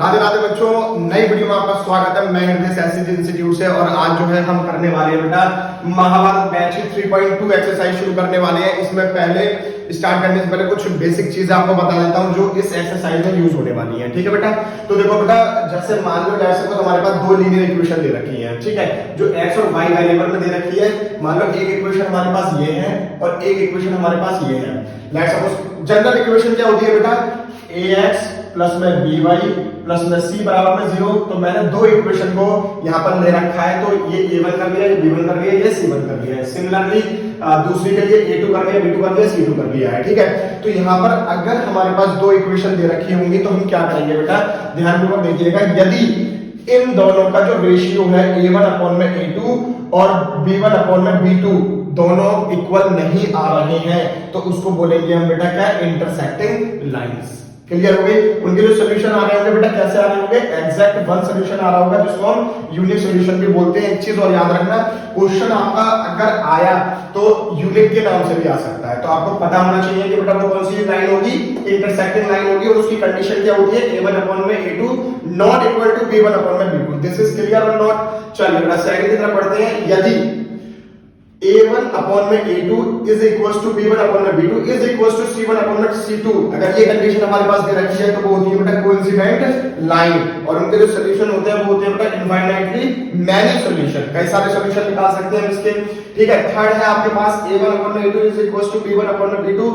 राधे राधे बच्चों, नई वीडियो में आपका स्वागत है। मैं हृदय इंस्टीट्यूट से और आज जो है हम करने वाले हैं बेटा महाभारत बैच 3.2 एक्सरसाइज शुरू करने वाले हैं। इसमें पहले स्टार्ट करने से पहले कुछ बेसिक चीजें आपको बता देता हूं जो इस एक्सरसाइज में यूज होने वाली है। ठीक है बेटा, तो देखो बेटा, जैसे मान लो जैसे तो हमारे पास दो लीनियर इक्वेशन दे रखी है, ठीक है, जो एक्स और वाई वेरिएबल में दे रखी है। मान लो एक इक्वेशन हमारे पास ये है और एक इक्वेशन हमारे पास ये है। लेट्स सपोज जनरल इक्वेशन क्या होती है बेटा, ax प्लस में by प्लस में c बराबर में 0। तो मैंने दो इक्वेशन को यहाँ पर ले रखा है, तो ये a1 कर लिया, ये b1 कर लिया, ये c1 कर लिया है। सिमिलरली दूसरी के लिए a2 कर लिया, b2 कर लिया, c2 कर लिया है। ठीक है, तो यहाँ पर अगर हमारे पास दो इक्वेशन दे रखी होंगी तो हम क्या करेंगे बेटा, ध्यान पूर्वक देखिएगा। यदि इन दोनों का जो रेशियो है a1 अपॉन में a2 और b1 अपॉन में b2 दोनों इक्वल नहीं आ रहे हैं तो उसको बोलेंगे हम बेटा क्या, इंटरसेक्टिंग लाइंस। क्लियर हो गई? उनके जो सॉल्यूशन आ रहे होंगे बेटा कैसे आ रहे होंगे, एग्जैक्ट वन सॉल्यूशन आ रहा होगा जिसको हम यूनिक सॉल्यूशन भी बोलते हैं। एक चीज और याद रखना, क्वेश्चन आपका अगर आया तो यूनिक के नाम से भी आ सकता है, तो आपको पता होना चाहिए कि बेटा वो कौन सी लाइन होगी, इंटरसेक्टिंग लाइन होगी। और उसकी कंडीशन क्या होती है, a1 अपॉन में a2 not equal to b1 upon में b2। दिस इज क्लियर और नॉट? चलिए बेटा सेकंड की तरफ पढ़ते हैं। यदि a1 अपॉन में a2 is equals to b1 upon में b2 is equals to c1 upon में c2, अगर ये कंडीशन हमारे पास दे रखी है तो वो होती है बेटा कोइंसिडेंट लाइन। और उनके जो सॉल्यूशन होते हैं वो होते हैं बेटा इनफाइनाइटली मैनी सॉल्यूशन। कई सारे सॉल्यूशन निकाल सकते हैं इसके। ठीक है, थर्ड है आपके पास a1 अपॉन में a2 is equals to b1 upon में b2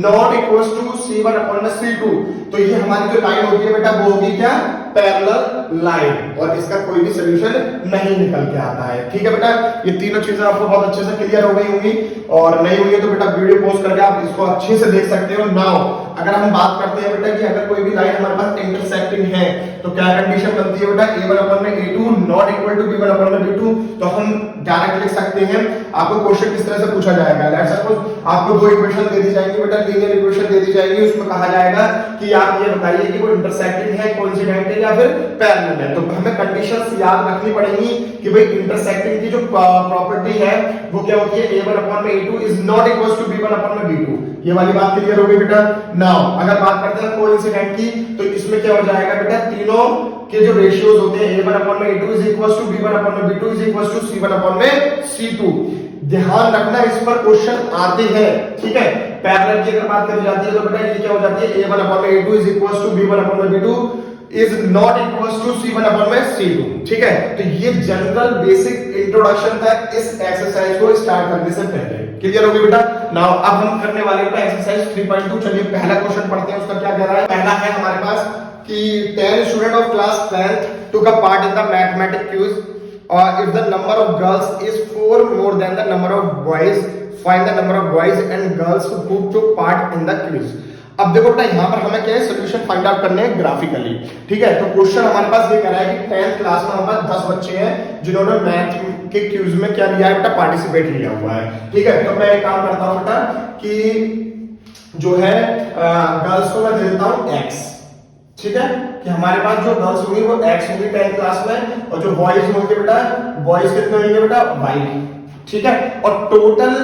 not equals to c1 upon में c2। तो ये हमारी जो लाइन होती है बेटा वो होगी क्या, पैरेलल लाइन, और इसका कोई भी सॉल्यूशन नहीं निकल के आता है। ठीक है बेटा, ये तीनों चीजें आपको बहुत अच्छे से क्लियर हो गई होंगी, और नहीं हुई है तो बेटा वीडियो पॉज करके आप इसको अच्छे से देख सकते हो। नाउ अगर हम बात करते हैं बेटा कि अगर कोई भी लाइन हमारे पास इंटरसेक्टिंग है तो क्या कंडीशन बनती है बेटा, a1 अपॉन में a2 not equal to b1 upon में b2। तो हम डायरेक्ट लिख सकते हैं। आपको क्वेश्चन किस तरह से पूछा जाएगा, लेट्स सपोज आपको दो इक्वेशन दे दी जाएंगी बेटा, लीनियर इक्वेशन दे दी जाएगी। उसमें कहा जाएगा कि आप ये बताइए कि वो इंटरसेक्टिंग है, कोइंसिडेंट है या फिर पैरेलल है। तो हमें कंडीशंस याद रखनी पड़ेंगी कि भाई इंटरसेक्टिंग की जो प्रॉपर्टी है वो क्या होती है, a1 अपॉन में a2 is not equal to b1 upon में b2। ये वाली बात क्लियर हो गई बेटा। नाउ अगर बात करते हैं कोइंसिडेंट की, तो इसमें क्या हो जाएगा बेटा, तीनों के जो रेशियोज होते हैं a1 अपॉन में a2 is equal to b1 upon में b2 is equal to c1 upon में c2। ध्यान रखना इस पर क्वेश्चन आते हैं। ठीक है, पैरेलल की अगर बात करी जाती है तो बेटा ये क्या हो जाती है, a1 अपॉन में a2 is equal to b1 upon में b2 is not equal to c1 upon में c2। ठीक है, तो ये जनरल बेसिक इंट्रोडक्शन था इस एक्सरसाइज को स्टार्ट करने से पहले। क्लियर हो गया बेटा? नाउ अब हम करने वाले हैं एक्सरसाइज 3.2। चलिए पहला क्वेश्चन पढ़ते हैं, उसका क्या कह रहा है। पहला है हमारे पास कि 10 student of class 10th took a part in the mathematics quiz, or if the number of girls is 4 more than the number of boys, find the number of boys and girls who took part in the quiz। अब देखो बेटा यहाँ पर हमें क्या है, solution find out करने हैं ग्राफिकली। ठीक है, तो क्वेश्चन हमारे पास ये कह रहा है कि 10th क्लास में हमारे पास 10 बच्चे हैं जिन्होंने मैथ के क्विज में क्या लिया है बेटा, पार्टिसिपेट लिया हुआ है। ठीक है, तो मैं एक काम करता हूँ बेटा कि जो है गर्ल्स को मैं दे देता हूँ x। ठीक है, कि हमारे पास जो गर्ल्स होंगी वो x होंगी 10th क्लास में, और जो बॉयज होंगे बेटा, बॉयज कितने होंगे बेटा, y। ठीक है, और टोटल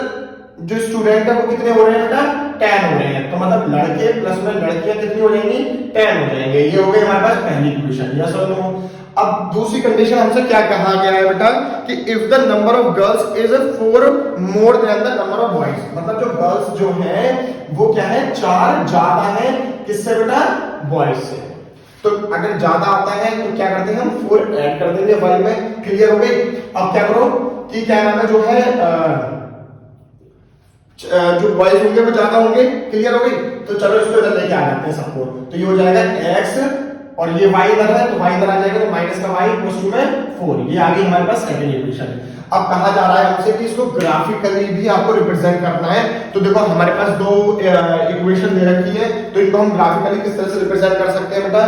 जो स्टूडेंट है वो कितने हो रहे हैं बेटा, 10 हो रहे हैं। तो मतलब लड़के प्लस में लड़कियां कितनी हो जाएंगी, 10 हो जाएंगे। ये हो गई हमारे पास पहली इक्वेशन, यस और नो। अब दूसरी कंडीशन हमसे क्या कहा गया है बेटा कि if the number of girls is 4 more than the number of boys, मतलब जो गर्ल्स जो हैं वो क्या है, 4 ज्यादा है किससे बेटा, बॉयज से। तो अगर ज्यादा आता है तो क्या करते हैं हम, 4 ऐड कर देंगे y में। क्लियर हो गई? अब क्या करो कि क्या नाम है, जो है जो बॉयज होंगे वो ज्यादा होंगे। क्लियर हो गई? तो चलो इसको इधर लेके आ जाते हैं सबको। तो ये हो जाएगा x और ये y इधर है तो y इधर आ जाएगा, तो माइनस का y प्लस 2 में 4। ये आ गई हमारे पास सेकंड इक्वेशन। अब कहा जा रहा है हमसे कि इसको ग्राफिकली भी आपको रिप्रेजेंट करना है। तो देखो हमारे पास दो इक्वेशन दे रखी है, तो इनको हम ग्राफिकली किस तरह से रिप्रेजेंट कर सकते हैं बेटा,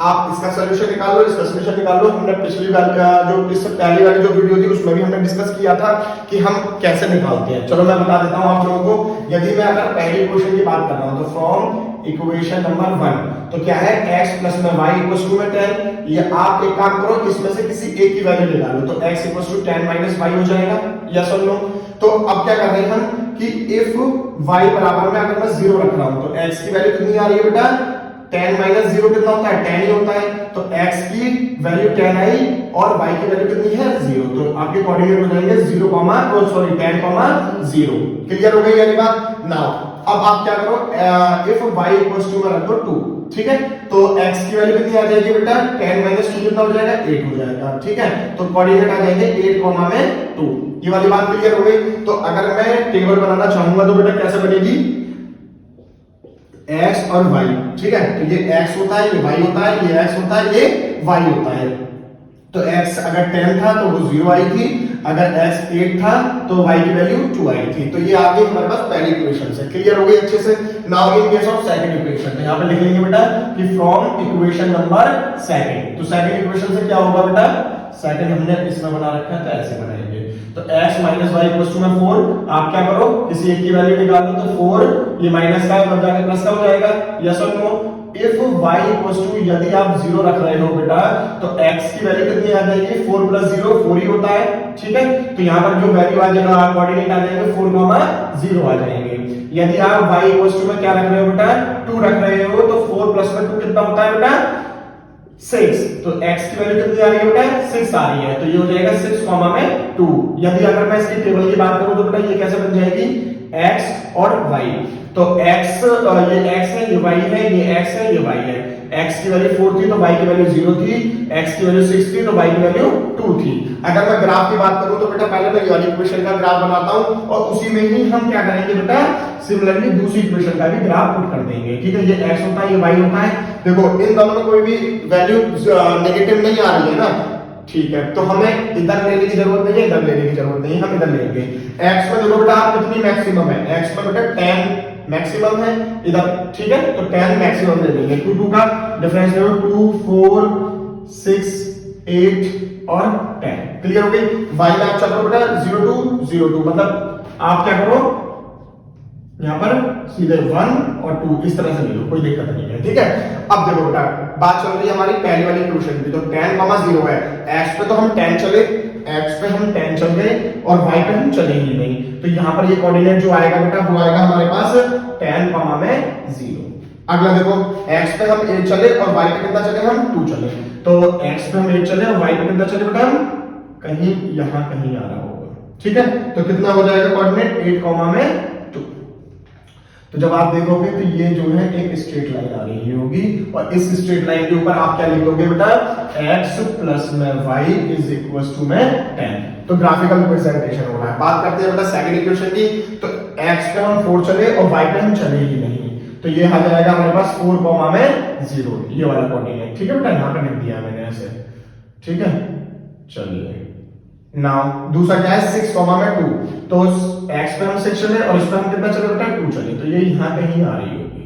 आप इसका सॉल्यूशन निकाल लो, इसका सॉल्यूशन निकाल लो। हमने पिछली बार का जो इससे पहली वाली जो वीडियो थी उसमें भी हमने डिस्कस किया था कि हम कैसे निकालते हैं। चलो मैं बता देता हूं आप लोगों को। यदि मैं अगर पहली इक्वेशन की बात कर रहा हूं तो फ्रॉम इक्वेशन नंबर 1 तो क्या है, x प्लस में y इक्वल्स टू में 10। ये आप एक काम करो, इसमें से किसी एक की वैल्यू निकालो, तो x equals to 10 minus y हो जाएगा, यस और नो। तो अब क्या कर रहे हैं हम कि इफ y बराबर में अगर मैं 0 रख रहा हूं तो x की वैल्यू कितनी आ रही है बेटा, 10 माइनस 0 कितना होता है, 10 ही होता है। तो वैल्यू tan i और y की वैल्यू कितनी है 0, तो आपके कोऑर्डिनेट हो जाएंगे 0, tan, 0। क्लियर हो गई यानी बात। नाउ अब आप क्या करो, इफ y इक्वल्स टू में रख दो 2, ठीक है, तो x की वैल्यू कितनी आ जाएगी बेटा, tan माइनस 2 कितना हो जाएगा 8 हो जाएगा, ठीक है, तो कोऑर्डिनेट आ जाएंगे 8 में 2। ये वाली बात क्लियर हो गई। तो अगर मैं टेबल बनाना चाहूंगा तो बेटा कैसे बनेगी, x और y, ठीक है, तो ये x होता है, ये y होता है, ये x होता है, ये y होता है। तो x अगर 10 था तो वो 0 आई थी, अगर x 8 था तो y की वैल्यू 2 आई थी। तो ये आ गई हमारे पास पहली इक्वेशन से। क्लियर हो गई अच्छे से। Now in case of second equation, यहां पे लिख लेंगे बेटा कि फ्रॉम इक्वेशन नंबर सेकंड। तो सेकंड इक्वेशन से क्या होगा बेटा, सेकंड हमने इसमें बना रखा है तो ऐसे बनाएंगे। तो x minus y equal to में 4, आप क्या करो किसी एक की वैल्यू निकाल दो, तो 4 ये माइनस का मतलब जाकर प्लस का हो जाएगा, यस और no. If y equal to, यदि आप 0 रख रहे हो बेटा तो x की वैल्यू कितनी आ जाएगी, 4 प्लस 0 4 ही होता है, ठीक है, तो यहां पर जो वैल्यू आ जाएगा कोऑर्डिनेट आ जाएंगे 4, 0 आ जाएंगे। यदि आप y इक्वल टू में क्या रख रहे हो बेटा 2 रख रहे हो, तो 4 प्लस में 2 कितना होता है बेटा 6, तो x की वैल्यू कितनी आ रही है बेटा 6 आ रही है, तो ये हो जाएगा 6 में 2। यदि अगर मैं इसकी टेबल की बात करूं तो बेटा ये कैसे बन जाएगी, x और y, तो x ये x है, ये y है, ये x है, ये y है। x की वैल्यू 4 थी तो y की वैल्यू 0 थी, x की वैल्यू 6 थी तो y की वैल्यू 2 थी। अगर मैं ग्राफ की बात करूं तो बेटा पहले मैं ये वाली इक्वेशन का ग्राफ बनाता हूं और उसी में ही हम क्या करेंगे बेटा सिमिलरली दूसरी इक्वेशन का भी ग्राफ पुट कर देंगे, ठीक है। ये x होता है, ये y होता है, देखो इन दोनों में कोई भी वैल्यू नेगेटिव नहीं आ रही है ना, ठीक है, तो हमें इधर लेने की जरूरत नहीं है, इधर लेने की जरूरत नहीं है, हम इधर लेंगे। x में देखो बेटा कितनी मैक्सिमम है, x में बेटा 10 मैक्सिमम है इधर, ठीक है, तो 10 मैक्सिमम ले लेंगे। 2 का डिफरेंस देखो 2 4 6 8 और 10। क्लियर हो गई। y में आप चलो बेटा 0 2 0 2, मतलब आप क्या करो यहां पर सीधे 1 और 2 इस तरह से ले लो, कोई दिक्कत नहीं है, ठीक है। अब देखो बेटा बात चल रही है हमारी पहली वाली इक्वेशन की, तो tan 0 है, x पे तो हम 10 चले, x पे हम 10 चल गए और y पे हम चले ही नहीं, तो यहां पर ये कोऑर्डिनेट जो आएगा बेटा वो आएगा हमारे पास tan में 0। अगला देखो x पे हम 8 चले और y पे कितना चले, हम 2 चले, तो x पे हम 8 चले और y पे कितना चले बेटा हम कहीं यहां कहीं आ रहा होगा, ठीक है, तो कितना हो जाएगा कोऑर्डिनेट 8 में 2। तो जब आप देखोगे तो ये जो है एक स्ट्रेट लाइन आ रही होगी और इस स्ट्रेट लाइन के ऊपर आप क्या लिखोगे बेटा x प्लस में y इज इक्वल टू में 10। तो ग्राफिकल रिप्रेजेंटेशन हो रहा है। बात करते हैं बेटा सेकंड इक्वेशन की, तो x पे हम 4 चले और y पे हम चले ही नहीं, तो ये आ जाएगा हमारे पास 4 में 0, ये वाला कोऑर्डिनेट, ठीक है बेटा, यहां पर लिख दिया मैंने ऐसे, ठीक है। चलिए नाउ दूसरा क्या है 6 में 2, तो x पे हम 6 चले और इस पे हम कितना चले बेटा 2 चले, तो ये यहां कहीं आ रही होगी।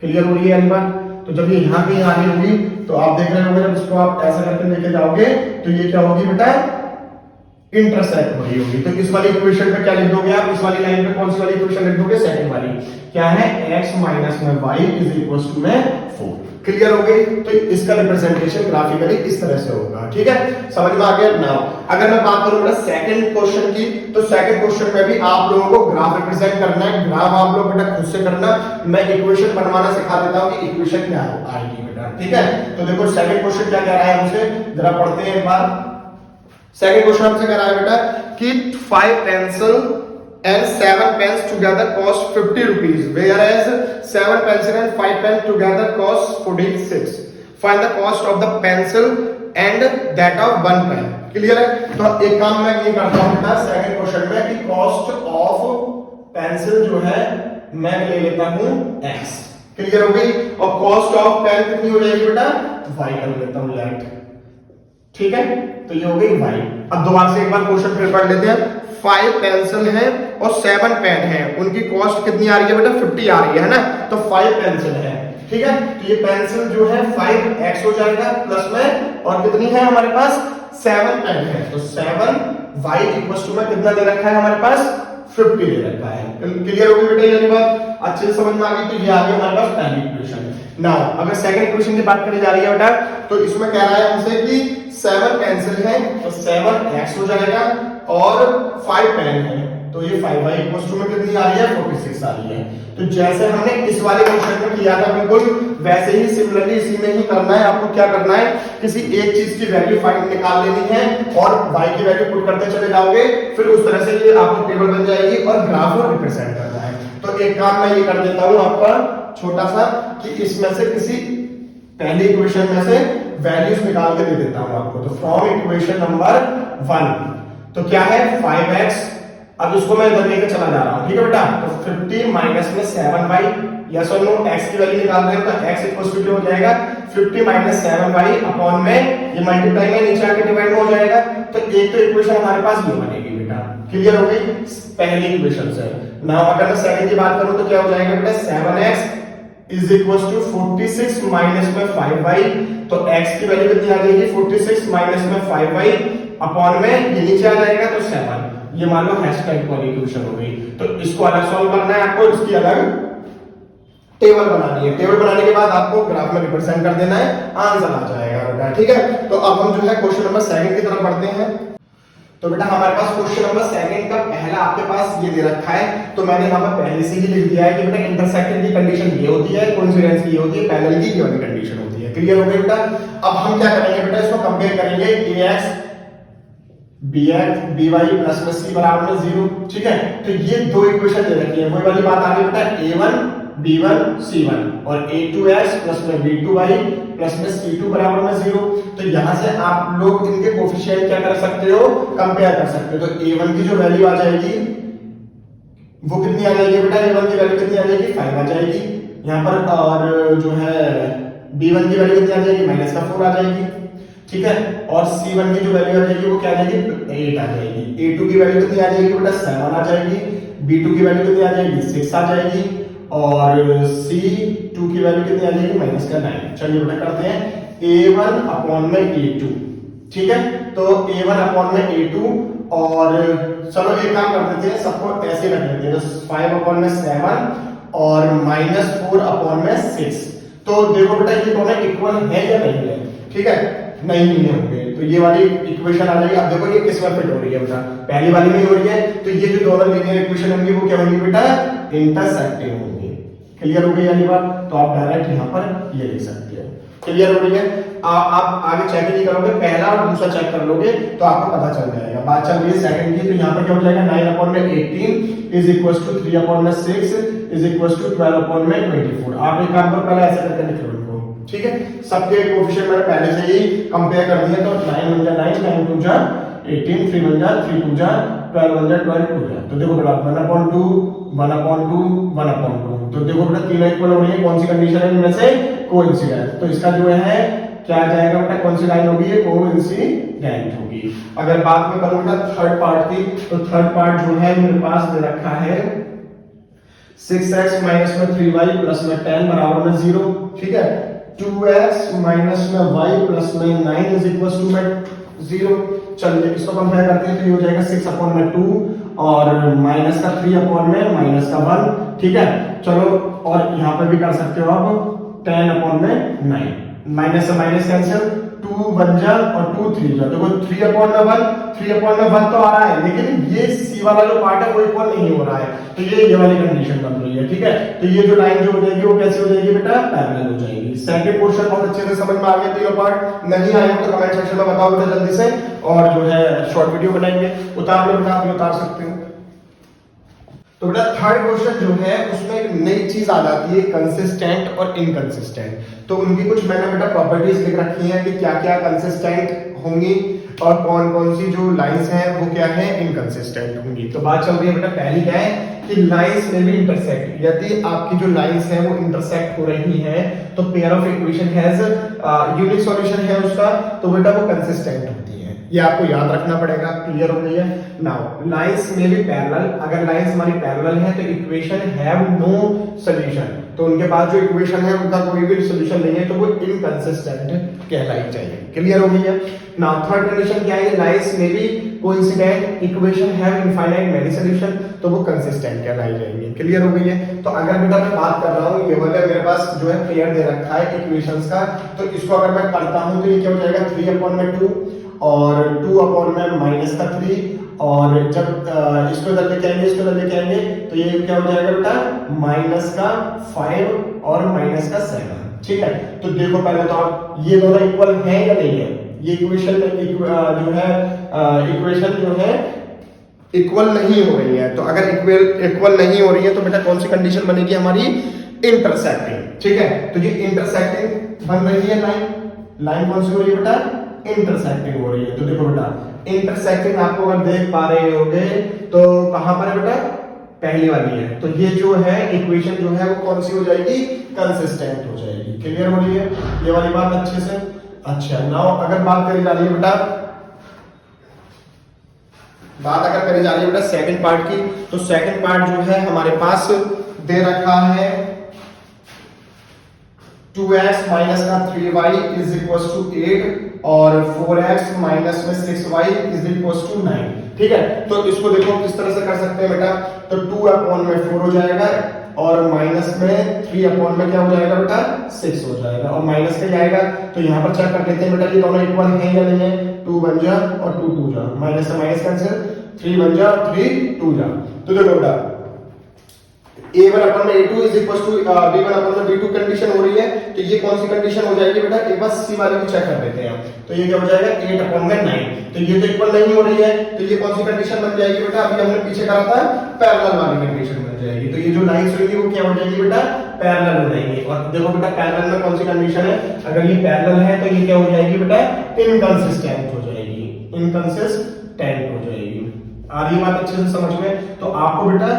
क्लियर हो रही है यानी बात। तो जब ये यहां कहीं आ रही होगी तो आप देख रहे होंगे जब इसको आप ऐसा करके लेके जाओगे तो ये क्या होगी बेटा इंटरसेक्ट हो रही होगी। तो इस वाली इक्वेशन पे क्या लिख दोगे आप, इस वाली लाइन पे कौन सी वाली इक्वेशन लिख दोगे, सेकंड वाली, क्या है x माइनस में y इज इक्वल टू में 4। क्लियर हो गई। तो इसका रिप्रेजेंटेशन ग्राफिकली इस तरह से होगा, ठीक है, समझ में आ गया। नाउ अगर मैं बात करूं बेटा सेकंड क्वेश्चन की, तो सेकंड क्वेश्चन में भी आप लोगों को ग्राफ रिप्रेजेंट करना है। ग्राफ आप लोग बेटा खुद से करना, मैं इक्वेशन बनवाना सिखा देता हूं कि इक्वेशन क्या आएगी बेटा, ठीक है। तो देखो सेकंड क्वेश्चन क्या कह रहा है हमसे, जरा पढ़ते हैं एक बार। सेकंड क्वेश्चन हमसे कह रहा है बेटा कि 5 pencil and 7 pens together cost 50 rupees, whereas 7 pencil and 5 pen together cost 46. Find the cost of the pencil and that of 1 pen. Clear है। तो एक काम मैं ये करता हूं बेटा सेकंड क्वेश्चन में कि कॉस्ट ऑफ पेंसिल जो है मैं ले लेता हूं x। क्लियर हो गई। और कॉस्ट ऑफ पेन कितनी हो जाएगी बेटा y कर लेता हूं लेट, ठीक है। तो ये हो गई y। अब दोबारा से एक बार क्वेश्चन फिर पढ़ लेते हैं। 5 पेंसिल है और 7 पेन है, उनकी कॉस्ट कितनी आ रही है बेटा 50 आ रही है ना। तो 5 पेंसिल है, ठीक है, तो ये पेंसिल जो है 5x हो जाएगा प्लस में, और कितनी है हमारे पास 7 पेन है, तो 7y इक्वल टू में कितना दे रखा है हमारे पास 50 दे रखा है। क्लियर हो गई बेटा ये बात, अच्छे से समझ में आ गई। तो ये आ गई हमारे पास पहली इक्वेशन। नाउ अगर सेकंड इक्वेशन की बात करी जा रही है बेटा, तो इसमें कह रहा है हमसे कि 7 पेंसिल है तो 7x हो जाएगा और 5 पेन है तो ये 5y में कितनी आ रही है 46 आ रही है। तो जैसे हमने इस वाले क्वेश्चन में किया था बिल्कुल वैसे ही सिमिलरली इसी में ही करना है। आपको क्या करना है, किसी एक चीज की वैल्यू फाइंड निकाल लेनी है और y की वैल्यू पुट करते चले जाओगे, फिर उस तरह से ये आपको टेबल बन जाएगी और ग्राफ को रिप्रेजेंट करना है। तो एक काम मैं ये कर देता हूं आपका छोटा सा कि इसमें से किसी पहली इक्वेशन में से वैल्यूज निकाल के दे देता हूं आपको। तो फ्रॉम इक्वेशन नंबर 1 तो क्या है 5x, अब इसको मैं इधर लेके चला जा रहा हूं, ठीक है बेटा। तो 50 माइनस में 7y, यस और नो, x की वैल्यू निकाल रहे हैं तो x इक्वल टू हो जाएगा 50 माइनस 7y अपॉन में ये मल्टीप्लाई में नीचे आके डिवाइड हो जाएगा। तो एक तो इक्वेशन हमारे पास ये बनेगी बेटा, क्लियर हो गई पहली इक्वेशन से। नाउ अगर मैं सेकंड की बात करूं तो क्या हो जाएगा बेटा 7x is equal to 46 minus में 5y, तो x की वैल्यू कितनी आ जाएगी 46 माइनस में 5y अपॉन में ये नीचे आ जाएगा तो 7, ये मान लो हैशटैग वाली इक्वेशन हो गई। तो इसको अलग सॉल्व करना है आपको, इसकी अलग टेबल बनानी है। टेबल बनाने के बाद आपको ग्राफ में रिप्रेजेंट कर देना है, आंसर आ जाएगा बेटा, ठीक है। तो अब हम जो है क्वेश्चन नंबर 2 की तरफ बढ़ते हैं। तो बेटा हमारे पास क्वेश्चन नंबर 2 का पहला आपके पास ये दे रखा है, तो मैंने यहाँ पर पहले से ही लिख दिया है कि बेटा इंटरसेक्शन की कंडीशन ये होती है, कोइंसिडेंस की ये होती है, पैरेलल की ये वाली कंडीशन होती है। क्लियर हो गई बेटा। अब हम क्या करेंगे बेटा, इसको कंपेयर करेंगे ax bx by प्लस में c बराबर में 0, ठीक है। तो ये दो इक्वेशन दे रखी है, वही वाली बात आ गई बेटा a1 b1 c1 और a2x प्लस में b2y प्लस में c2 बराबर में 0। तो यहां से आप लोग इनके कोफिशिएंट क्या कर सकते हो, कंपेयर कर सकते हो। तो a1 की जो वैल्यू आ जाएगी वो कितनी आ जाएगी बेटा, a1 की वैल्यू कितनी आ जाएगी 5 आ जाएगी यहां पर, और जो है b1 की वैल्यू कितनी आ जाएगी -4 आ जाएगी, ठीक है। और C1 की जो वैल्यू आ जाएगी वो क्या आ जाएगी 8 आ जाएगी। A2 की वैल्यू कितनी आ जाएगी बेटा 7 आ जाएगी। B2 की वैल्यू कितनी आ जाएगी 6 आ जाएगी। और C2 की वैल्यू कितनी आ जाएगी -9। चलिए बेटा करते हैं A1 अपॉन में A2, ठीक है। तो A1 अपॉन में A2, और चलो एक काम कर देते हैं, सबको ऐसे रख लेते हैं। तो 5 अपॉन में 7 और -4 अपॉन में 6। तो देखो बेटा ये दोनों इक्वल है या नहीं है, ठीक है, नहीं होंगे। तो ये वाली इक्वेशन आ जाएगी। अब देखो ये किस में फिट हो रही है बेटा, पहली वाली में ही हो रही है। तो ये जो दोनों लीनियर इक्वेशन होंगी वो क्या होंगी बेटा, इंटरसेक्टिंग होंगी। क्लियर हो गई वाली बात। तो आप डायरेक्ट यहाँ पर ये लिख सकते हो। क्लियर हो गई है। आप आगे चेक नहीं करोगे, पहला और दूसरा चेक कर लोगे तो आपको पता चल जाएगा। बात चल रही है सेकंड की, तो यहाँ पर क्या हो जाएगा 9 अपॉन में 18 इज इक्वल टू 3 अपॉन में 6 इज इक्वल टू 12 अपॉन में 24। आप एक काम करो, पहले ऐसे करके लिख लो, ठीक है। सबके कोएफिशिएंट मैंने पहले से ही कंपेयर कर दिए। तो 9 1 जा 9, 9 2 जा 18, 3 1 जा 3 2 जा 12 1 जा 12 2 जा। तो देखो बेटा 1/2 1/2 1/2। तो देखो बेटा तीनों इक्वल हो रही है, कौन सी कंडीशन है इनमें से, कोइंसिडेंस। तो इसका जो है क्या आ जाएगा बेटा, कौन सी लाइन होगी, ये कोइंसिडेंट होगी। अगर बात में करूं बेटा थर्ड पार्ट की, तो थर्ड पार्ट जो है मेरे पास दे रखा है 6x माइनस में 3y प्लस में 10 बराबर में 0, ठीक है। 2x माइनस में y प्लस में 9 इज इक्वल टू में 0। चलिए इसको कंपेयर करते हैं। तो ये हो जाएगा 6 अपॉन में 2 और माइनस का 3 अपॉन में माइनस का 1, ठीक है। चलो और यहाँ पे भी कर सकते हो आप 10 अपॉन में 9, माइनस से माइनस कैंसिल, 2 1 जा और 2 3 जा। देखो 3 अपॉन में 1, 3 अपॉन में 1 तो आ रहा है, लेकिन ये सी वाला जो पार्ट है वो इक्वल नहीं हो रहा है। तो ये वाली कंडीशन बन रही है, ठीक है। तो ये जो लाइन जो हो जाएगी वो कैसे हो जाएगी बेटा, पैरेलल हो जाएगी। सेकंड क्वेश्चन बहुत अच्छे से समझ में आ गया तीनों पार्ट। नहीं आए तो कमेंट सेक्शन में बताओ बेटा जल्दी से, और जो है शॉर्ट वीडियो बनाएंगे, उतार लो बेटा, आप उतार सकते हो। तो बेटा थर्ड क्वेश्चन जो है उसमें एक नई चीज आ जाती है, कंसिस्टेंट और इनकंसिस्टेंट। तो उनकी कुछ मैंने बेटा प्रॉपर्टीज लिख रखी हैं कि क्या क्या कंसिस्टेंट होंगी और कौन कौन सी जो लाइंस हैं वो क्या है, इनकंसिस्टेंट होंगी। तो बात चल रही है बेटा पहली क्या है कि लाइंस में भी इंटरसेक्ट, यदि आपकी जो लाइंस हैं वो इंटरसेक्ट हो रही हैं तो pair of equation has unique solution है उसका, तो बेटा वो कंसिस्टेंट होती है। ये आपको याद रखना पड़ेगा। क्लियर हो गई है। नाउ लाइंस में भी पैरेलल, अगर लाइंस हमारी पैरेलल है तो इक्वेशन हैव नो सॉल्यूशन, तो उनके पास जो इक्वेशन है उनका कोई भी सॉल्यूशन नहीं है, तो वो इनकंसिस्टेंट कहलाई जाएगी। क्लियर हो गई है। नाउ थर्ड कंडीशन क्या है, लाइंस में भी coincident equation have infinite many solution, तो वो कंसिस्टेंट कहलाई जाएंगे। क्लियर हो गई है। तो अगर बेटा मैं बात कर रहा हूँ, ये वाला मेरे पास जो है पेयर दे रखा है इक्वेशंस का, तो इसको अगर मैं करता हूँ तो ये क्या हो जाएगा 3 अपॉन में 2 और 2 अपॉन में माइनस का 3 और जब इसको इधर लेके आएंगे, इसको इधर लेके आएंगे, तो ये क्या हो जाएगा बेटा, माइनस का 5 और माइनस का 7। ठीक है, तो देखो पहले तो आप ये दोनों इक्वल है या नहीं है, ये इक्वेशन जो है इक्वेशन जो है इक्वल नहीं हो रही है। तो अगर इक्वल नहीं हो रही है तो बेटा कौन सी कंडीशन बनेगी हमारी, इंटरसेक्टिंग। ठीक है, तो ये इंटरसेक्टिंग बन रही है लाइन कौन सी हो रही है बेटा, इंटरसेक्टिंग हो रही है। तो देखो बेटा इंटरसेक्टिंग आपको अगर देख पा रहे होगे तो कहां पर है बेटा, पहली वाली है। तो ये जो है इक्वेशन जो है वो कौन सी हो जाएगी, कंसिस्टेंट हो जाएगी। क्लियर हो रही है ये वाली बात अच्छे से। अच्छा, नाउ अगर बात करी जा रही है बेटा, सेकंड पार्ट की, तो सेकंड पार्ट जो है हमारे पास दे रखा है 2x माइनस का 3y इज इक्वल टू 8 और 4x माइनस में 6y इज इक्वल टू 9। ठीक है, तो इसको देखो किस तरह से कर सकते हैं बेटा, तो 2 अपॉन में 4 हो जाएगा और माइनस में 3 अपॉन में क्या हो जाएगा बेटा, 6 हो जाएगा और माइनस का आएगा। तो यहाँ पर चेक कर लेते हैं बेटा ये दोनों इक्वल है या नहीं है, 2 बन जा और 2 2 जा, माइनस से माइनस कैंसिल, 3 बन जा 3 2 जा। तो देखो बेटा a1 अपॉन में a2 is equal to b1 upon में b2 कंडीशन हो रही है। तो ये कौन सी कंडीशन हो जाएगी बेटा, एक बार सी वाली भी चेक कर लेते हैं। तो ये क्या हो जाएगा, 8 अपॉन में 9। तो ये तो इक्वल नहीं हो रही है, तो ये कौन सी कंडीशन बन जाएगी बेटा, अभी हमने पीछे करा था पैरेलल वाली कंडीशन बन जाएगी। तो ये जो लाइंस होंगी वो क्या हो जाएगी बेटा, पैरेलल हो जाएंगी। और देखो बेटा पैरेलल में कौन सी कंडीशन है, अगर ये पैरेलल है तो ये क्या हो जाएगी बेटा, इनकंसिस्टेंट हो जाएगी, इनकंसिस्टेंट हो जाएगी। आ रही बात अच्छे से समझ में। तो आपको बेटा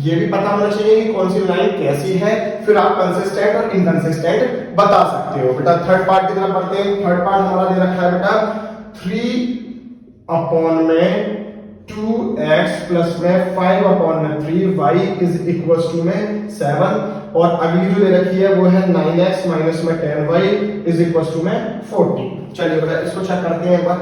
ये भी पता होना चाहिए कि कौन सी लाइन कैसी है, फिर आप कंसिस्टेंट और इनकंसिस्टेंट बता सकते हो। बेटा थर्ड पार्ट की तरफ बढ़ते हैं। थर्ड पार्ट हमारा दे रखा है बेटा 3 अपॉन में 2x प्लस में 5 अपॉन में 3y इज इक्वल टू में 7 और अगली जो दे रखी है वो है 9x माइनस में 10y इज इक्वल टू में 40। चलिए बेटा इसको चेक करते हैं एक बार।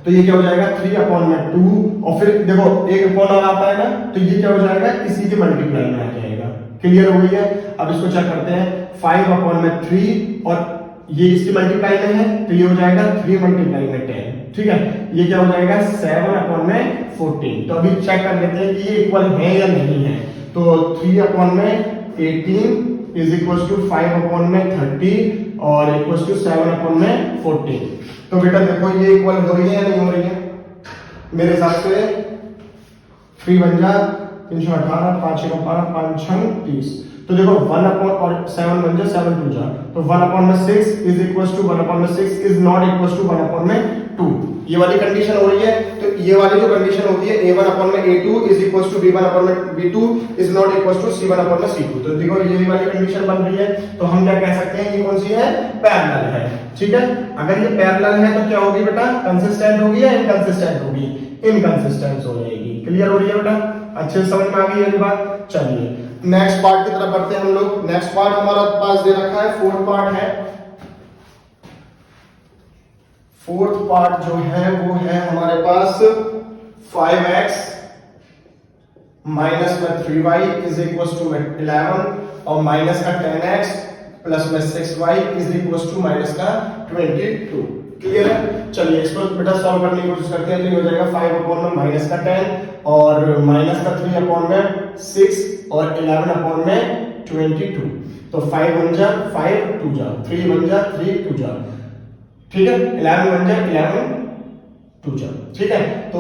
तो ये क्या हो जाएगा, 3 अपॉन में 2 और फिर देखो एक अपॉन और आता है ना, तो ये क्या हो जाएगा, इसी के मल्टीप्लाई में आ जाएगा। क्लियर हो गई है। अब इसको चेक करते हैं, 5 अपॉन में 3 और ये इसकी मल्टीप्लाई में है तो ये हो जाएगा 3 मल्टीप्लाई में 10। ठीक है, ये क्या हो जाएगा 7 अपॉन में 14। तो अभी चेक कर लेते हैं कि ये इक्वल है या नहीं है। तो 3 अपॉन में 18 इज इक्वल टू 5 अपॉन में 30 और इक्वल टू 7 अपॉन में 14। तो बेटा देखो ये इक्वल हो रही है या नहीं हो रही है, मेरे हिसाब से 3 बन जा 318, 5 12, 5 6 30। तो देखो 1 अपॉन और 7 बन जा 7 2 जा, तो 1 अपॉन में 6 इज इक्वल टू 1 अपॉन में 6 is not equal to 1 upon में 2। ये वाली कंडीशन हो रही है। तो ये वाली जो कंडीशन होती है a1 अपॉन में a2 is equal to b1 upon में b2 is not equal to c1 upon में c2। तो देखो ये वाली कंडीशन बन रही है। तो हम क्या कह सकते हैं, ये कौन सी है, पैरेलल है। ठीक है, अगर ये पैरेलल है तो क्या होगी बेटा, कंसिस्टेंट होगी या इनकंसिस्टेंट होगी, इनकंसिस्टेंट हो जाएगी। क्लियर हो रही है बेटा, अच्छे से समझ में आ गई है बात। चलिए नेक्स्ट पार्ट की तरफ बढ़ते हैं हम लोग। नेक्स्ट पार्ट हमारा पास दे रखा है, फोर्थ पार्ट है। फोर्थ पार्ट जो है वो है हमारे पास 5x माइनस में 3y इज इक्वल टू 11 और माइनस का 10x प्लस में 6y is equal to minus का 22। क्लियर है। चलिए इसको बेटा सॉल्व करने की कोशिश करते हैं। तो ये हो जाएगा 5 अपॉन में माइनस का 10 और माइनस का 3 अपॉन में 6 और 11 अपॉन में 22। तो 5 बन जा 5 2 जा, 3 बन जा 3 2 जा। ठीक है, 11 बन जा 11 2 जा। ठीक है, तो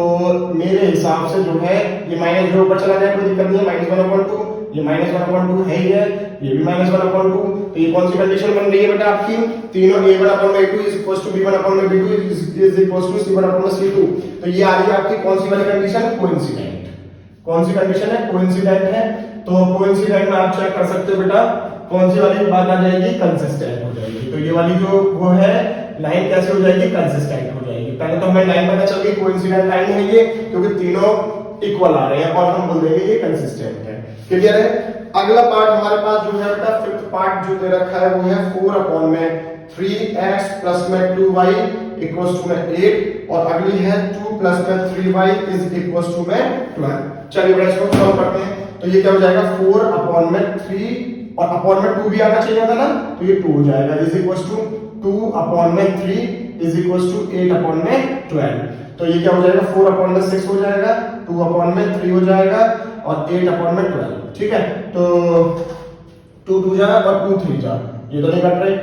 मेरे हिसाब से जो है ये माइनस जो ऊपर चला जाए कोई दिक्कत नहीं है, -1/2 ये -1/2 है ही है, ये भी -1/2। तो ये कौन सी कंडीशन बन रही है बेटा आपकी, तीनों a1/a2 is equal to b1/b2 is equal to c1/c2। तो ये आ रही है आपकी कौन सी वाली कंडीशन, कोइंसिडेंट। कौन सी कंडीशन है, कोइंसिडेंट है। तो कोइंसिडेंट में आप चेक कर सकते हो बेटा कौन सी वाली बात आ जाएगी, कंसिस्टेंट हो जाएगी। तो ये वाली जो वो है लाइन कैसे हो जाएगी, कंसिस्टेंट हो जाएगी। पहले तो हमें लाइन पता चल गई कोइंसिडेंट लाइन है ये, क्योंकि तीनों इक्वल आ रहे हैं और हम बोल देंगे ये कंसिस्टेंट है। क्लियर है। अगला पार्ट हमारे पास जो है बेटा फिफ्थ पार्ट जो दे रखा है वो है 4 अपॉन में 3x प्लस में 2y इक्वल्स टू में 8 और अगली है 2 प्लस में 3y इज इक्वल्स टू में 12। चलिए बेटा इसको सॉल्व करते हैं। तो ये क्या हो जाएगा 4 अपॉन में 3 और अपॉन में 2 भी आना चाहिए था ना, तो ये 2 हो जाएगा इज इक्वल्स टू 2 अपॉन में 3 इज इक्वल टू 8 अपॉन में 12। तो ये क्या हो जाएगा 4 अपॉन में 6 हो जाएगा, 2 अपॉन में 3 हो जाएगा और 8 अपॉन में 12। ठीक है, तो 2 2 जा और 2 3 जा, ये तो नहीं कट रहे,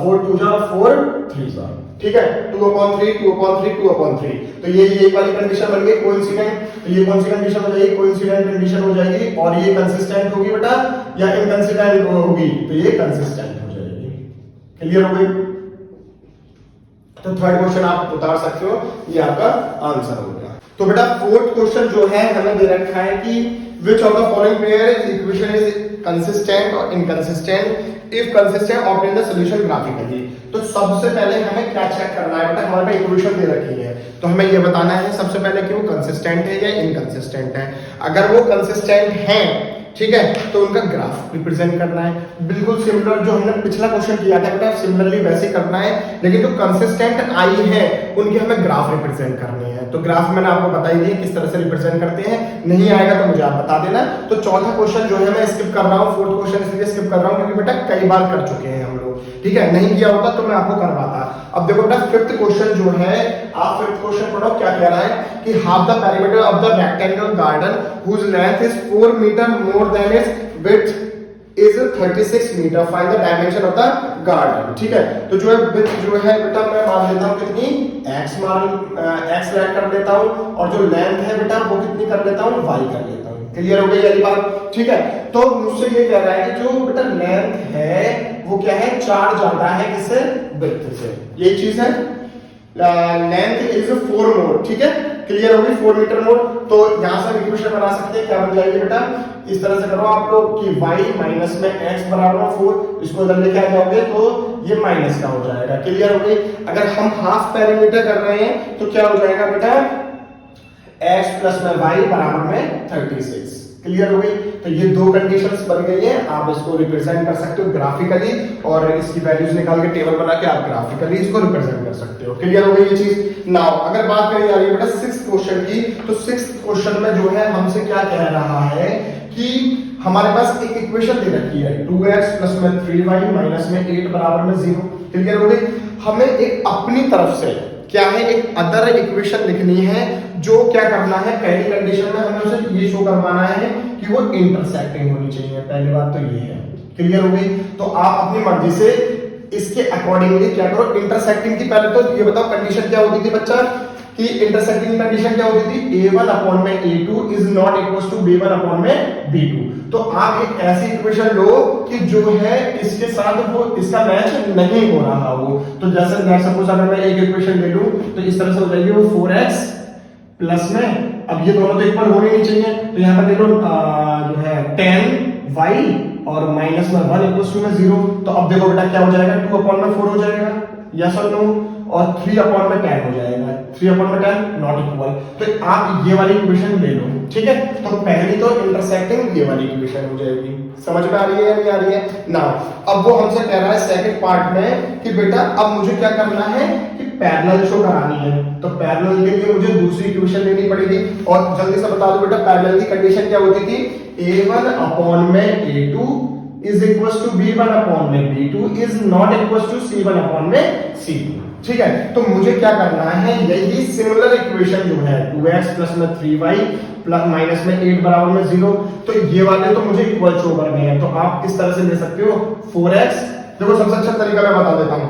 4 2 जा 4 3 जा। ठीक है, 2 अपॉन 3 2 अपॉन 3 2 अपॉन 3। तो ये वाली कंडीशन बन गई कोइंसिडेंट। तो ये कौन सी कंडीशन हो जाएगी, कोइंसिडेंट कंडीशन हो जाएगी। और ये कंसिस्टेंट होगी बेटा या इनकंसिस्टेंट होगी, तो ये कंसिस्टेंट हो जाएगी। क्लियर हो गई। तो थर्ड क्वेश्चन आप उतार सकते हो, ये आपका आंसर हो गया। तो बेटा फोर्थ क्वेश्चन जो है हमें दे रखा है कि which of the following pair equation is consistent or inconsistent, if consistent obtain the solution graphically। तो सबसे पहले हमें क्या चेक करना है बेटा, हमारे पास इक्वेशन दे रखी है तो हमें ये बताना है सबसे पहले कि वो कंसिस्टेंट है या इनकंसिस्टेंट है। अगर वो कंसिस्टेंट है, ठीक है, तो उनका ग्राफ रिप्रेजेंट करना है। बिल्कुल सिमिलर जो हमने पिछला क्वेश्चन किया था बेटा, सिमिलरली वैसे करना है, लेकिन जो कंसिस्टेंट आई है उनके हमें ग्राफ रिप्रेजेंट करने हैं। तो ग्राफ मैंने आपको बता ही दिया किस तरह से रिप्रेजेंट करते हैं, नहीं आएगा तो मुझे आप बता देना। तो चौथा क्वेश्चन जो है मैं स्किप कर रहा हूँ, फोर्थ क्वेश्चन इसलिए स्किप कर रहा हूँ क्योंकि बेटा कई बार कर चुके हैं हम लोग, ठीक है, नहीं किया होता तो मैं आपको करवाता। अब देखो बेटा फिफ्थ क्वेश्चन जो है, आप फिफ्थ क्वेश्चन पढ़ो, क्या कह रहा है कि half the perimeter of the rectangle garden whose length is 4 metre more than its width is 36 metre, find the dimension of the garden. ठीक है, तो जो है विड्थ जो है बेटा मैं मान लेता हूं कितनी, x रैक कर देता हूं, और जो लेंथ है बेटा वो कितनी कर लेता हूं, y कर लेता हूं। क्लियर हो गई वाली बात। ठीक है, तो मुझसे ये कह रहा है कि जो बेटा लेंथ है वो क्या है, 4 ज्यादा है किससे, विड्थ से। यही चीज है, लेंथ इज 4 मोर। ठीक है, क्लियर हो गई, 4 मीटर मोर। तो यहां से इक्वेशन बना सकते हैं, क्या बन जाएगी बेटा, इस तरह से करो आप लोग कि y माइनस में x बराबर 4, इसको इधर लेके आ जाओगे तो ये माइनस का हो जाएगा। क्लियर हो गई। अगर हम हाफ पेरीमीटर कर रहे हैं तो क्या हो जाएगा बेटा, x प्लस में y बराबर में 36। क्लियर हो गई। तो ये दो कंडीशंस बन गई हैं, आप इसको रिप्रेजेंट कर सकते हो ग्राफिकली, और इसकी वैल्यूज निकाल के टेबल बना के आप ग्राफिकली इसको रिप्रेजेंट कर सकते हो। क्लियर हो गई ये चीज। नाउ अगर बात करें जा रही है बेटा सिक्स्थ क्वेश्चन की, तो सिक्स्थ क्वेश्चन में जो है हमसे क्या कह रहा है कि हमारे पास एक इक्वेशन दे रखी है 2x प्लस में 3y माइनस में 8 बराबर में 0। क्लियर हो गई। हमें एक अपनी तरफ से क्या है, एक अदर इक्वेशन लिखनी है, जो क्या करना है, पहली कंडीशन में हमें उसे ये शो करवाना है कि वो इंटरसेक्टिंग होनी चाहिए। पहली बात तो ये है। क्लियर हो गई। तो आप अपनी मर्जी से इसके अकॉर्डिंगली क्या करो, इंटरसेक्टिंग की पहले तो ये बताओ कंडीशन क्या होती थी बच्चा, कि इंटरसेक्टिंग कंडीशन क्या होती थी, a1 अपॉन में a2 is not equal to b1 upon में b2। तो आप एक ऐसी इक्वेशन लो कि जो है इसके साथ वो इसका मैच नहीं हो रहा हो। तो जैसे मैं सपोज अगर मैं एक इक्वेशन ले लूं तो इस तरह से हो जाएगी वो 4x प्लस में, अब ये दोनों तो इक्वल होने नहीं चाहिए, तो यहां पर देखो जो है 10y और माइनस में 1 इक्वल टू में 0। तो अब देखो बेटा क्या हो जाएगा, 2 अपॉन में 4 हो जाएगा, यस और नो, और 3 अपॉन में 10 हो जाएगा, 3 अपॉन में 10 नॉट इक्वल। तो आप ये वाली इक्वेशन ले लो। ठीक है, तो पहली तो इंटरसेक्टिंग ये वाली इक्वेशन हो जाएगी। समझ में आ रही है या नहीं आ रही है ना। अब वो हमसे कह रहा है सेकंड पार्ट में कि बेटा अब मुझे क्या करना है कि पैरेलल शो करानी है। तो पैरेलल के लिए मुझे दूसरी इक्वेशन लेनी पड़ेगी, और जल्दी से बता दो बेटा पैरेलल की कंडीशन क्या होती थी, a1 अपॉन में a2 is equal to b1 upon में b2 is not equal to c1 upon में c2। ठीक है, तो मुझे क्या करना है, यही सिमिलर इक्वेशन जो है 2x प्लस में 3y प्लस माइनस में 8 बराबर में 0, तो ये वाले तो मुझे इक्वल शो करने हैं। तो आप इस तरह से ले सकते हो 4x, देखो सबसे अच्छा तरीका मैं बता देता हूं,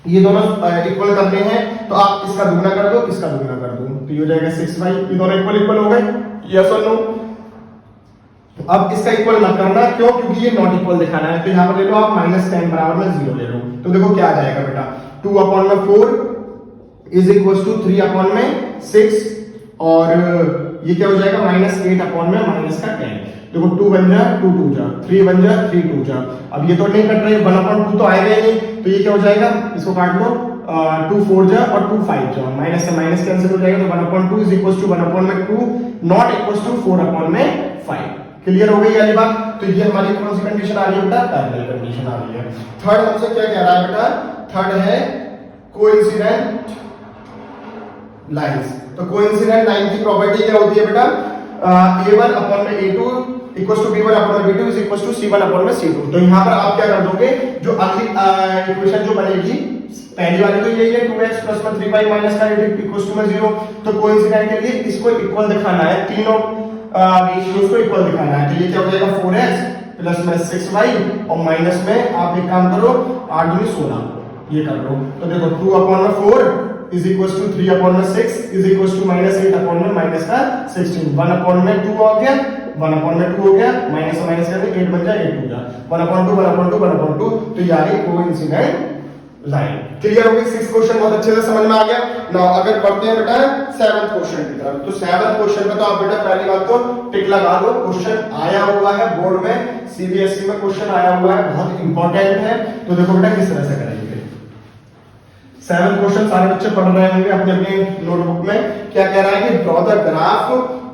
ये दोनों इक्वल करने हैं तो आप इसका दुगना कर दो, इसका दुगना कर दो, तो ये हो जाएगा 6y। ये दोनों इक्वल हो गए, यस और नो। अब इसका इक्वल मत करना, क्यों, क्योंकि ये नॉट इक्वल दिखाना है। तो यहां पर ले लो आप -10 बराबर में 0 ले लो, तो देखो क्या आ जाएगा बेटा, 2 अपॉन में 4 इज इक्वल टू 3 अपॉन में 6, और ये क्या हो जाएगा -8 अपॉन में माइनस का 10। देखो 2 बन जा 2 2 जा, 3 बन जा 3 2 जा। अब ये तो नहीं कट रहे, 1/2 तो आएगा ही नहीं, तो ये क्या हो जाएगा, इसको काट लो, 2 4 जा और 2 5 जा, माइनस से माइनस कैंसिल हो जाएगा, तो 1/2 is equal to 1/2 not equal to 4/5। Clear हो गई वाली बात। तो ये हमारी कौन सी कंडीशन आ रही है बेटा, पैरेलल कंडीशन आ रही है। थर्ड हमसे क्या कह रहा है बेटा, थर्ड है कोइंसिडेंट लाइंस। तो कोइंसिडेंट लाइन की प्रॉपर्टी क्या होती है बेटा, a1 अपॉन में a2 equal to b1 upon में b2 is equal to c1 upon में c2। तो यहां पर आप क्या कर दोगे, जो अगली इक्वेशन जो बनेगी पहली वाली तो यही है 2x प्लस में 3y माइनस का इक्वल टू में 0। तो कोइंसिडेंट के लिए इसको इक्वल दिखाना है, तीनों रेशियोज को इक्वल दिखाना है। तो ये क्या हो जाएगा 4x प्लस में 6y और माइनस में आप एक काम करो 8 दूनी 16 ये कर लो। तो देखो 2/4 is equal to 3/6 is equal to -8/में माइनस का 16 1/2 हो गया 1/2 हो गया माइनस से माइनस करके 8 बन जाए 8 हो गया 1/2 1/2 1/2। तो यानी कोइंसिडेंट लाइन। क्लियर हो गई? 6 क्वेश्चन बहुत अच्छे से समझ में आ गया। नाउ अगर बढ़ते हैं बेटा 7th क्वेश्चन की तरफ। तो 7th क्वेश्चन में तो आप बेटा पहली बात तो टिक लगा दो, क्वेश्चन आया हुआ है बोर्ड में, सीबीएसई में क्वेश्चन आया हुआ है, बहुत इंपॉर्टेंट है। तो देखो बेटा किस तरह से करेंगे। 7th क्वेश्चन सारे बच्चे पढ़ रहे होंगे अपने अपने नोटबुक में। क्या कह रहा है कि draw the graph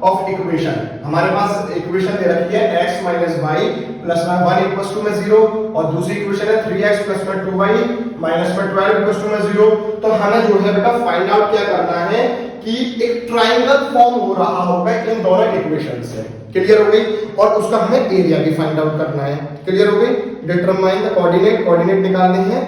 of equation. हमारे पास इक्वेशन दे रखी है x माइनस वाई प्लस में 1 इक्वल टू में 0 और दूसरी इक्वेशन है 3x प्लस में 2y माइनस में 12 इक्वल टू में 0। तो हमें जो है बेटा फाइंड आउट क्या करना है कि एक ट्रायंगल फॉर्म हो रहा होगा इन दोनों इक्वेशन से। क्लियर हो गई? और उसका हमें एरिया भी फाइंड आउट करना है। क्लियर हो गई? डिटरमाइन द कोऑर्डिनेट निकालने हैं,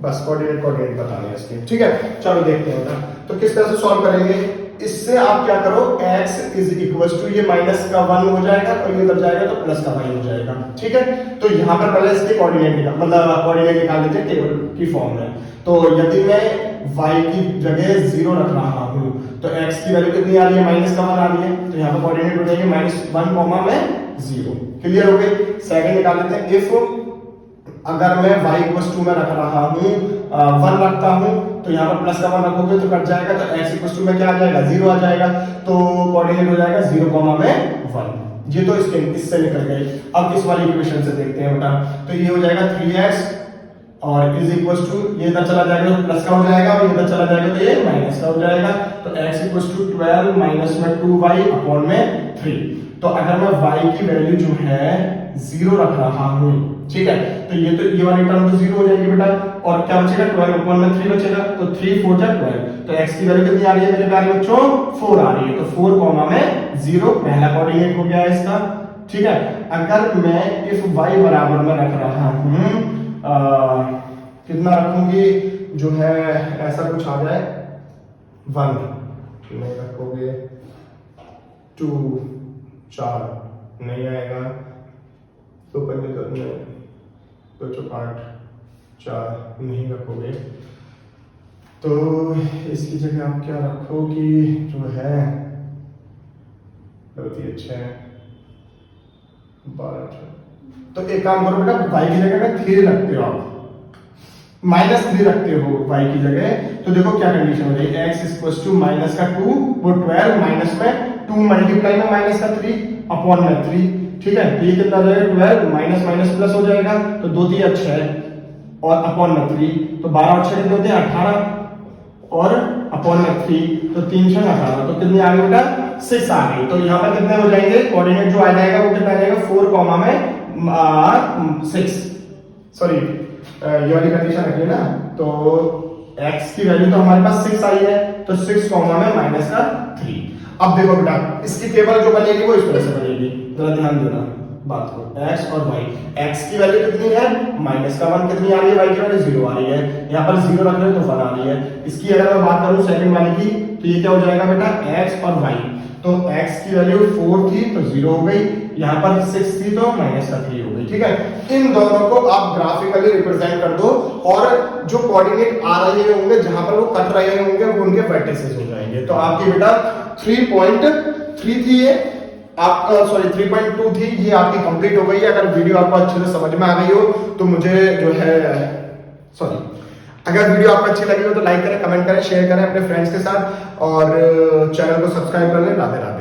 बस कोऑर्डिनेट बताने हैं इसके। ठीक है, चलो देखते हैं बेटा तो किस तरह से सॉल्व करेंगे। इससे आप क्या करो x इज इक्वल टू ये माइनस का 1 हो जाएगा और ये उधर जाएगा तो प्लस का 1 हो जाएगा। ठीक है, तो यहाँ पर पहले इसके कोऑर्डिनेट निकाल लीजिए टेबल की फॉर्म में। तो यदि मैं y की जगह 0 रख रहा हूँ तो x की वैल्यू कितनी आ रही है माइनस का 1 आ रही है। तो यहाँ पर कोऑर्डिनेट हो जाएगी -1 में 0। क्लियर हो गई? सेकंड निकाल लेते हैं। इफ अगर मैं y इक्वल टू में रख रहा हूँ 1 रखता हूँ तो यहाँ पर प्लस का 1 रखोगे तो कट जाएगा तो x इक्वल टू में क्या आ जाएगा 0 आ जाएगा। तो कोऑर्डिनेट हो जाएगा 0 में 1। ये तो इससे निकल गए। अब इस वाली इक्वेशन से देखते हैं बेटा। तो ये हो जाएगा 3x और इज इक्वल टू ये इधर चला जाएगा तो प्लस का हो जाएगा और इधर चला जाएगा तो ये माइनस का हो जाएगा। तो x इक्वल टू 12 माइनस में 2y अपॉन में 3। तो अगर मैं y की वैल्यू जो है 0 रख रहा हूँ, ठीक है, तो ये वाली टर्म तो 0 हो जाएगी बेटा और क्या बचेगा 12 अपॉन में 3 बचेगा। तो 3 4 जा 12। तो x की वैल्यू कितनी आ रही है मेरे प्यारे बच्चों 4 आ रही है। तो 4 कॉमा में 0 पहला कोऑर्डिनेट हो गया इसका। ठीक है, अगर मैं इफ y बराबर में रख रहा हूँ कितना रखूंगी जो है ऐसा कुछ आ जाए 1 नहीं रखोगे 2 4 नहीं आएगा तो 2 4 8 4 नहीं रखोगे। तो इसकी जगह आप क्या रखोगी जो है बहुत ही अच्छा है 12। तो एक काम करो बेटा y की जगह का 3 रखते हो आप -3 रखते हो y की जगह। तो देखो क्या कंडीशन हो रही है x इक्वल टू माइनस का 2 वो 12 माइनस में 2 मल्टीप्लाई में माइनस का 3 अपॉन में 3। ठीक है, तो ये कितना जाएगा 12 माइनस माइनस प्लस हो जाएगा तो 2 3 6 और अपॉन में 3 तो 12 और 6 कितने होते हैं 18 और अपॉन में 3 तो 3 6 18 तो कितनी आ गई बेटा 6 आ गई। तो यहाँ पर कितने हो जाएंगे कोऑर्डिनेट जो आ जाएगा वो कितना आ जाएगा 4 कॉमा में 6 सॉरी ये वाली कंडीशन रखिए ना। तो x की वैल्यू तो हमारे पास 6 आई है तो 6 कॉमा में माइनस का 3। अब देखो बेटा इसकी टेबल जो बनेगी वो इस तरह से बनेगी, जरा ध्यान देना बात को। x और y, x की वैल्यू कितनी है माइनस का 1 कितनी आ रही है y की वैल्यू 0 आ रही है। यहाँ पर 0 रख रहे हो तो 1 आ रही है। इसकी अगर मैं बात करूँ सेकंड वाले की तो ये क्या हो जाएगा बेटा x और y। तो x की वैल्यू 4 थी तो 0 हो गई, यहाँ पर 6 थी तो माइनस का 3 हो गई। ठीक है, इन दोनों को आप ग्राफिकली रिप्रेजेंट कर दो और जो कोऑर्डिनेट आ रहे होंगे जहां पर वो कट रहे होंगे वो उनके वर्टिसेस हो जाएंगे। तो आपकी बेटा 3.3 थी ये आपका सॉरी 3.2 थी ये आपकी कंप्लीट हो गई है। अगर वीडियो आपको अच्छे से समझ में आ गई हो तो मुझे जो है सॉरी अगर वीडियो आपको अच्छी लगी हो तो लाइक करें, कमेंट करें, शेयर करें अपने फ्रेंड्स के साथ और चैनल को सब्सक्राइब कर लें। राधे राधे।